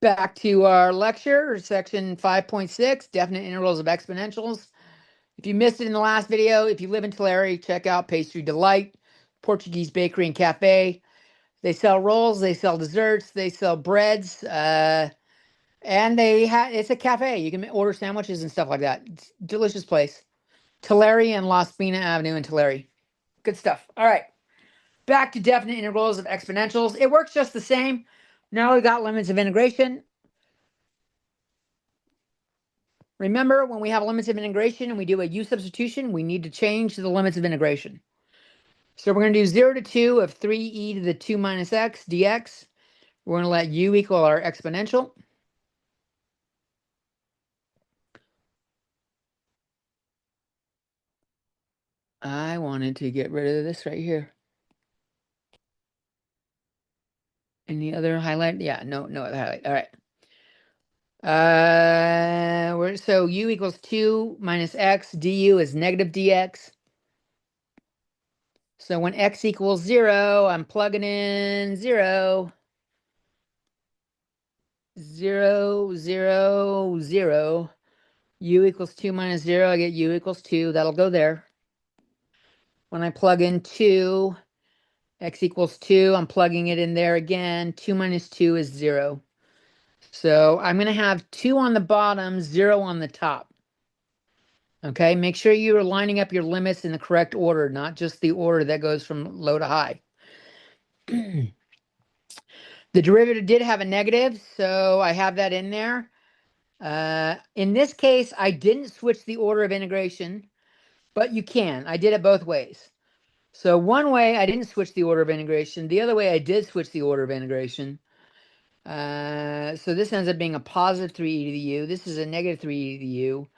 Back to our lecture, section 5.6, definite integrals of exponentials. If you missed it in the last video, if you live in Tulare, check out Pastry Delight, Portuguese Bakery and Cafe. They sell rolls, they sell desserts, they sell breads, and it's a cafe. You can order sandwiches and stuff like that. It's a delicious place. Tulare and La Spina Avenue in Tulare. Good stuff. All right. Back to definite integrals of exponentials. It works just the same. Now we got limits of integration. Remember, when we have limits of integration and we do a u substitution, we need to change the limits of integration. So we're going to do 0 to 2 of 3e to the 2 minus x dx. We're going to let u equal our exponential. I wanted to get rid of this right here. Any other highlight? Yeah, no other highlight. All right. So u equals 2 minus x, du is negative dx. So when x equals 0, I'm plugging in 0. 0, 0, 0. U equals 2 minus 0, I get u equals 2. That'll go there. When I plug in 2, x equals 2, I'm plugging it in there again. 2 minus 2 is 0. So I'm going to have 2 on the bottom, 0 on the top. Okay, make sure you're lining up your limits in the correct order, not just the order that goes from low to high. The derivative did have a negative, so I have that in there. In this case, I didn't switch the order of integration, but you can. I did it both ways. So one way I didn't switch the order of integration. The other way I did switch the order of integration. So this ends up being a positive 3e to the u. This is a negative 3e to the u.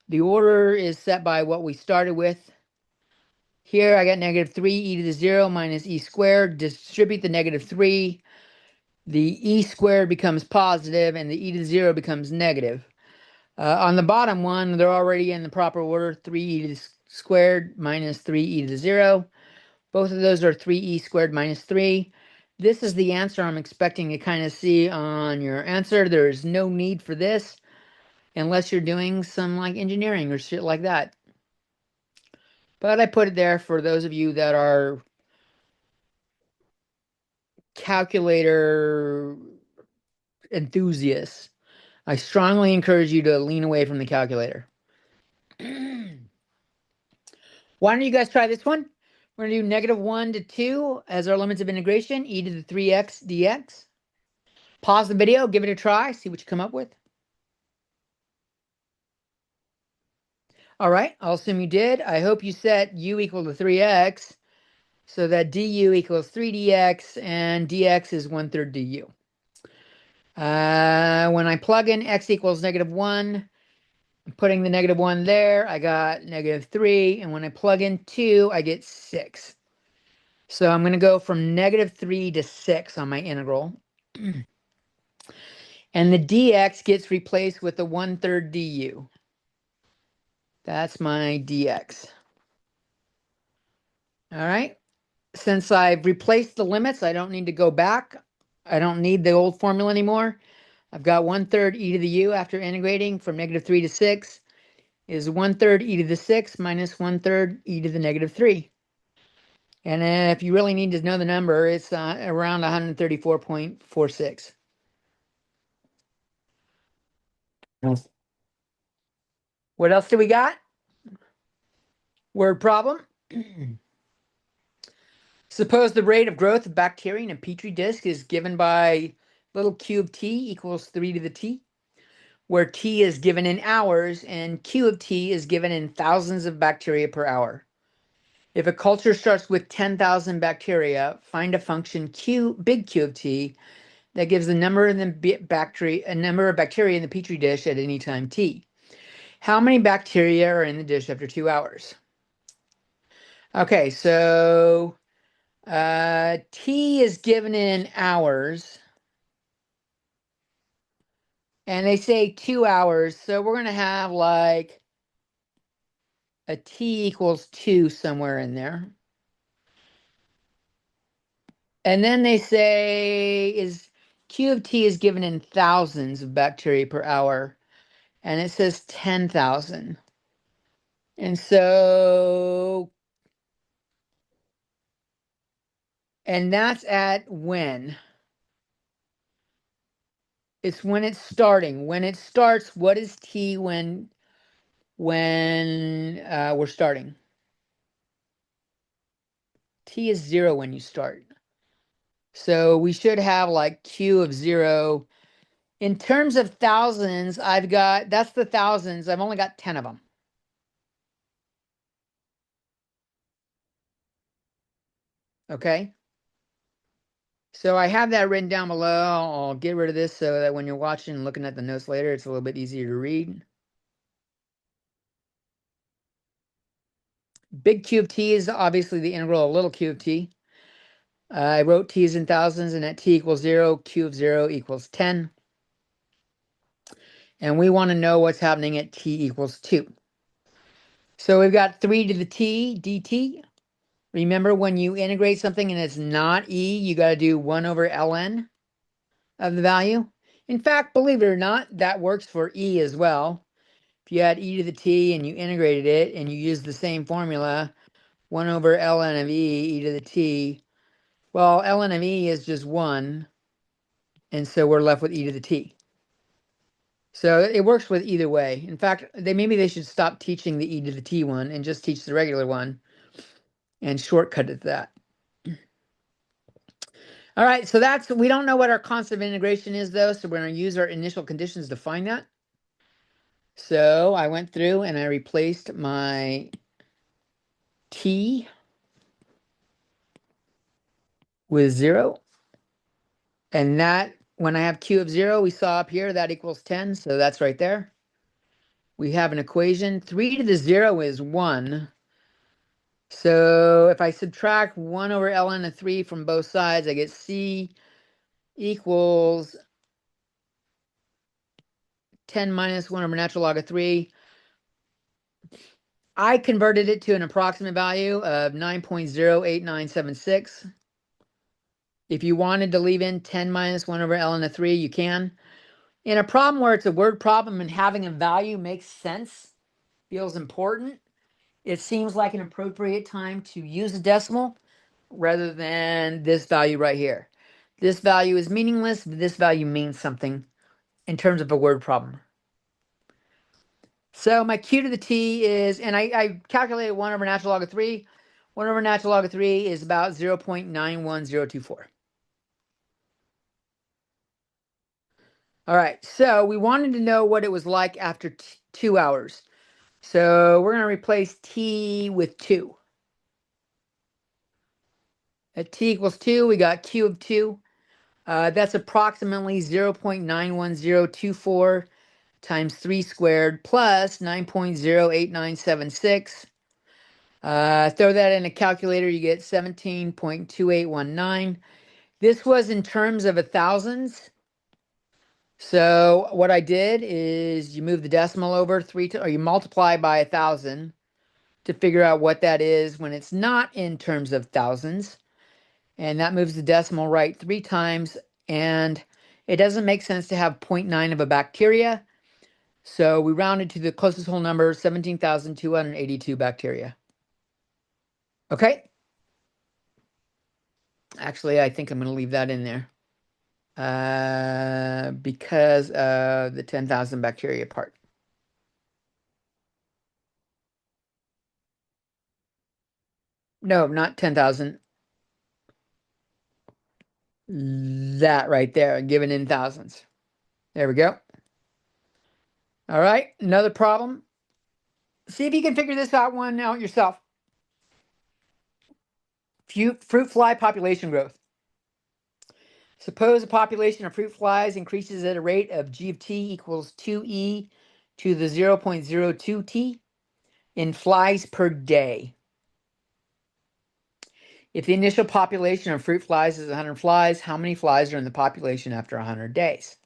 The order is set by what we started with. Here I got negative 3e to the 0 minus e squared. Distribute the negative 3. The e squared becomes positive and the e to the 0 becomes negative. On the bottom one, they're already in the proper order. 3e to the squared minus 3e to the 0. Both of those are 3e squared minus 3. This is the answer I'm expecting to kind of see on your answer. There is no need for this unless you're doing some like engineering or shit like that. But I put it there for those of you that are calculator enthusiasts. I strongly encourage you to lean away from the calculator. Why don't you guys try this one? We're going to do negative 1 to 2 as our limits of integration, e to the 3x dx. Pause the video, give it a try, see what you come up with. All right, I'll assume you did. I hope you set u equal to 3x so that du equals 3dx and dx is 1/3 du. When I plug in x equals negative 1, I'm putting the negative 1 there. I got negative 3. And when I plug in 2, I get 6. So I'm going to go from negative 3 to 6 on my integral. And the dx gets replaced with the 1/3 du. That's my dx. All right. Since I've replaced the limits, I don't need to go back. I don't need the old formula anymore. I've got 1/3 e to the u after integrating from negative 3 to 6 is 1/3 e to the 6 minus 1/3 e to the negative 3. And if you really need to know the number, it's around 134.46. What else do we got? Word problem. Suppose the rate of growth of bacteria in a petri dish is given by little q of t equals 3 to the t, where t is given in hours and q of t is given in thousands of bacteria per hour. If a culture starts with 10,000 bacteria, find a function big Q of t that gives the number of bacteria in the petri dish at any time t. How many bacteria are in the dish after 2 hours? Okay, so t is given in hours. And they say 2 hours, so we're going to have like a t equals 2 somewhere in there. And then they say, is Q of T is given in thousands of bacteria per hour, and it says 10,000. And so, and that's at when? It's when it's starting. When it starts, what is T when we're starting? T is 0 when you start. So we should have like Q of 0. In terms of thousands, that's the thousands. I've only got 10 of them. Okay. So I have that written down below. I'll get rid of this so that when you're watching and looking at the notes later, it's a little bit easier to read. Big Q of T is obviously the integral of little q of T. I wrote T's in thousands, and at T equals 0, Q of 0 equals 10. And we want to know what's happening at T equals 2. So we've got 3 to the T dt. Remember, when you integrate something and it's not E, you got to do 1 over ln of the value. In fact, believe it or not, that works for E as well. If you add e to the t and you integrated it and you use the same formula, 1 over ln of e to the t, well, ln of e is just 1, and so we're left with e to the t. So it works with either way. In fact, maybe they should stop teaching the e to the t one and just teach the regular one and shortcut it to that. All right, so we don't know what our constant of integration is though, so we're going to use our initial conditions to find that. So I went through and I replaced my t with 0. And that, when I have Q of 0, we saw up here, that equals 10, so that's right there. We have an equation. 3 to the 0 is 1. So if I subtract 1 over ln of 3 from both sides, I get C equals 10 minus 1 over natural log of 3. I converted it to an approximate value of 9.08976. If you wanted to leave in 10 minus 1 over ln of 3, you can. In a problem where it's a word problem and having a value makes sense, feels important, it seems like an appropriate time to use a decimal rather than this value right here. This value is meaningless, but this value means something in terms of a word problem. So my Q to the T is, and I calculated 1 over natural log of 3. 1 over natural log of 3 is about 0.91024. All right, so we wanted to know what it was like after 2 hours. So we're going to replace T with 2. At T equals 2, we got Q of 2. That's approximately 0.91024 times 3 squared plus 9.08976. Throw that in a calculator, you get 17.2819. This was in terms of thousands. So what I did is you move the decimal over or you multiply by 1,000 to figure out what that is when it's not in terms of thousands. And that moves the decimal right 3 times. And it doesn't make sense to have 0.9 of a bacteria. So we rounded to the closest whole number, 17,282 bacteria. Okay. Actually, I think I'm going to leave that in there because of the 10,000 bacteria part. No, not 10,000. That right there, given in thousands. There we go. All right, another problem. See if you can figure this one out yourself. Fruit fly population growth. Suppose a population of fruit flies increases at a rate of g of t equals 2e to the 0.02t in flies per day. If the initial population of fruit flies is 100 flies, how many flies are in the population after 100 days?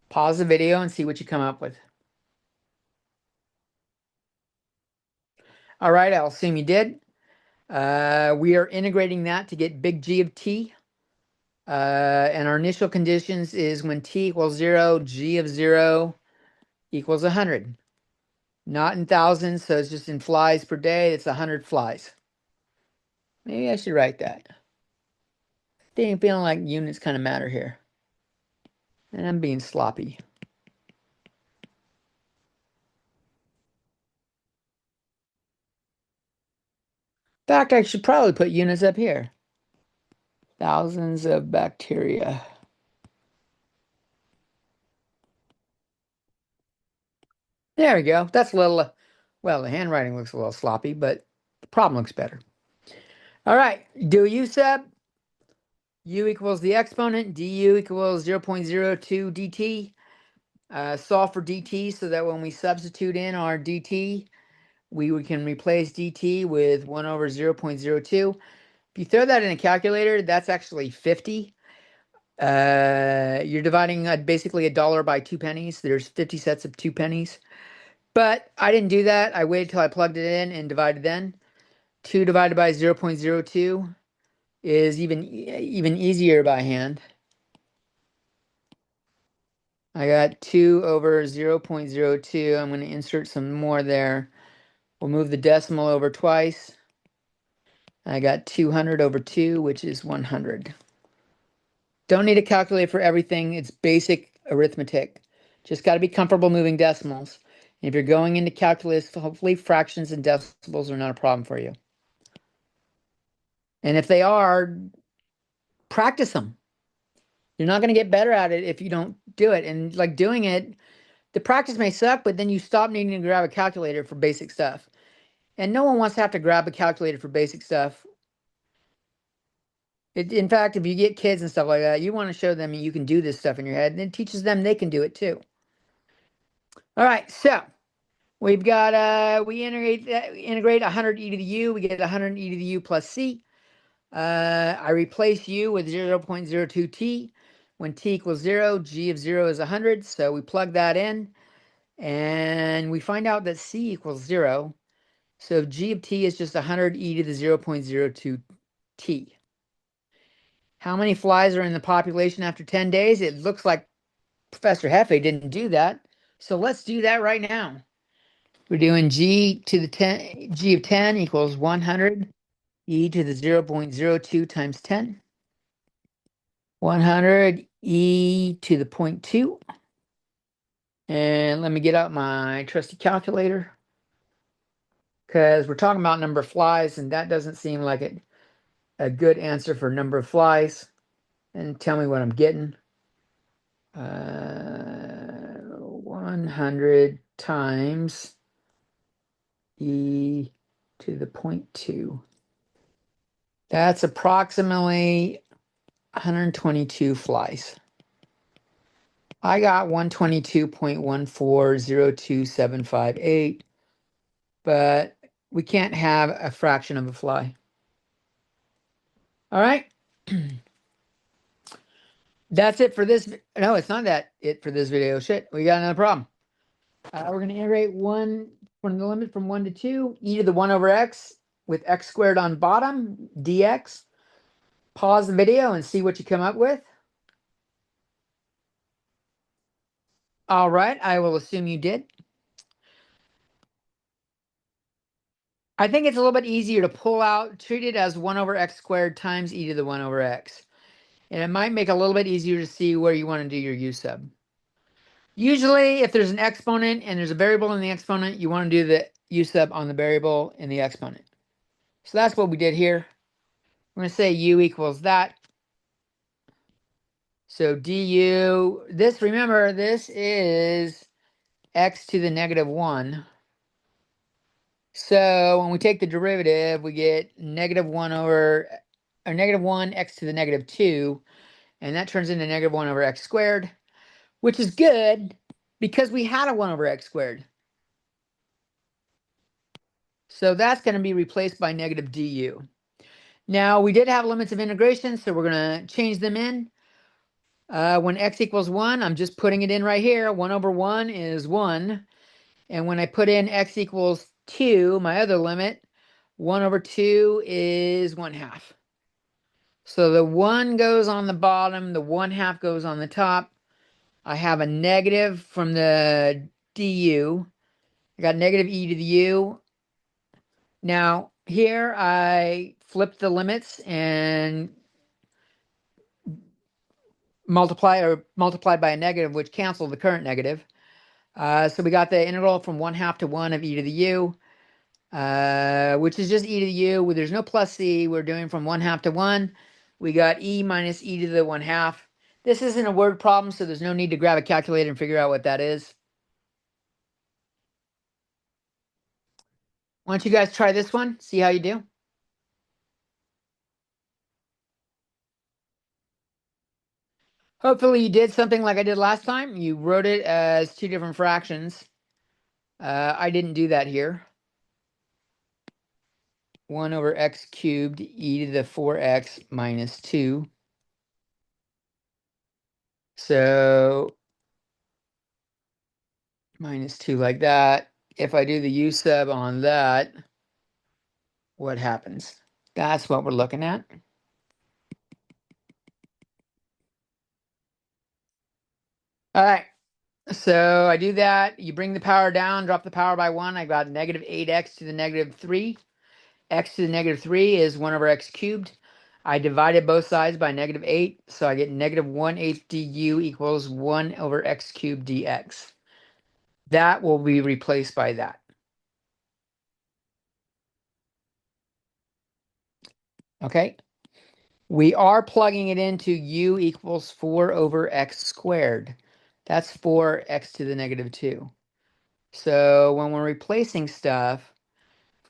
Pause the video and see what you come up with. All right, I'll assume you did. We are integrating that to get big G of t. And our initial conditions is when t equals 0, g of 0 equals 100. Not in thousands, so it's just in flies per day. It's 100 flies. Maybe I should write that. I'm feeling like units kind of matter here. And I'm being sloppy. In fact, I should probably put units up here. Thousands of bacteria. There we go. That's a little, well, the handwriting looks a little sloppy, but the problem looks better. All right, do u sub. U equals the exponent, du equals 0.02 dt. Solve for dt so that when we substitute in our dt, we can replace dt with 1 over 0.02. If you throw that in a calculator, that's actually 50. You're dividing basically $1 by 2 pennies. There's 50 sets of 2 pennies. But I didn't do that. I waited till I plugged it in and divided then. 2 divided by 0.02 is even easier by hand. I got 2 over 0.02. I'm going to insert some more there. We'll move the decimal over twice. I got 200 over 2, which is 100. Don't need a calculator for everything. It's basic arithmetic. Just got to be comfortable moving decimals. And if you're going into calculus, hopefully fractions and decimals are not a problem for you. And if they are, practice them. You're not going to get better at it if you don't do it. And like doing it, the practice may suck, but then you stop needing to grab a calculator for basic stuff. And no one wants to have to grab a calculator for basic stuff. In fact, if you get kids and stuff like that, you want to show them you can do this stuff in your head, and it teaches them they can do it too. All right, so we've got, we integrate 100 e to the u, we get 100 e to the u plus c. I replace u with 0.02 t. When t equals 0, g of 0 is 100, so we plug that in, and we find out that c equals 0. So g of t is just 100 e to the 0.02 t. How many flies are in the population after 10 days? It looks like Professor Hefe didn't do that. So let's do that right now. We're doing g of 10 equals 100 e to the 0.02 times 10. 100 e to the 0.2. And let me get out my trusty calculator, because we're talking about number of flies, and that doesn't seem like a good answer for number of flies. And tell me what I'm getting. 100 times e to the 0.2. That's approximately 122 flies. I got 122.1402758, but we can't have a fraction of a fly. All right. That's it for this. No, it's not it for this video. Shit, we got another problem. We're going to integrate from the limit from 1 to 2, e to the 1 over x with x squared on bottom, dx. Pause the video and see what you come up with. All right, I will assume you did. I think it's a little bit easier to treat it as 1 over x squared times e to the 1 over x. And it might make it a little bit easier to see where you want to do your u sub. Usually, if there's an exponent and there's a variable in the exponent, you want to do the u sub on the variable in the exponent. So that's what we did here. We're going to say u equals that. So du, remember, this is x to the negative 1. So when we take the derivative, we get negative 1 x to the negative 2, and that turns into negative 1 over x squared, which is good because we had a 1 over x squared. So that's going to be replaced by negative du. Now, we did have limits of integration, so we're going to change them in. When x equals 1, I'm just putting it in right here. 1 over 1 is 1. And when I put in x equals 2, my other limit, 1 over 2 is 1/2. So the 1 goes on the bottom, the 1/2 goes on the top. I have a negative from the du. I got negative e to the u. Now, here I flipped the limits and multiplied by a negative, which canceled the current negative. So we got the integral from 1/2 to 1 of e to the u, which is just e to the u. There's no plus c. We're doing from 1/2 to 1. We got e minus e to the 1/2. This isn't a word problem, so there's no need to grab a calculator and figure out what that is. Why don't you guys try this one? See how you do. Hopefully you did something like I did last time. You wrote it as 2 different fractions. I didn't do that here. 1 over x cubed e to the 4x minus 2. So minus 2 like that. If I do the u sub on that, what happens? That's what we're looking at. All right. So I do that. You bring the power down, drop the power by 1. I got negative 8x to the negative 3. X to the negative 3 is 1 over x cubed. I divided both sides by negative 8, so I get negative 1/8 du equals 1 over x cubed dx. That will be replaced by that. Okay? We are plugging it into u equals 4 over x squared. That's 4x to the negative 2. So when we're replacing stuff,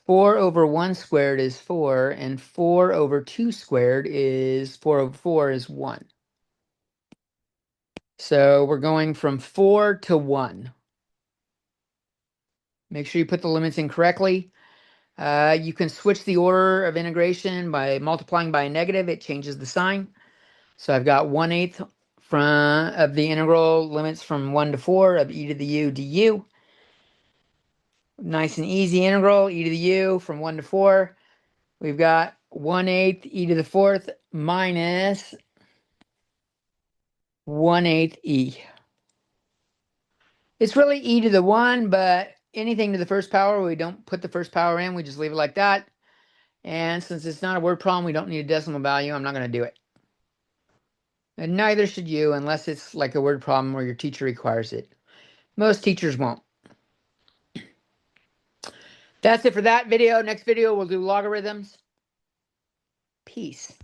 4 over 1 squared is 4, and 4 over 2 squared is 4 over 4 is 1. So we're going from 4 to 1. Make sure you put the limits in correctly. You can switch the order of integration by multiplying by a negative. It changes the sign. So I've got 1/8 of the integral limits from 1 to 4 of e to the u du. Nice and easy integral, e to the u from 1 to 4. We've got 1/8 e to the 4th minus 1/8 e. It's really e to the 1, but anything to the first power, we don't put the first power in. We just leave it like that. And since it's not a word problem, we don't need a decimal value. I'm not going to do it. And neither should you, unless it's like a word problem where your teacher requires it. Most teachers won't. That's it for that video. Next video, we'll do logarithms. Peace.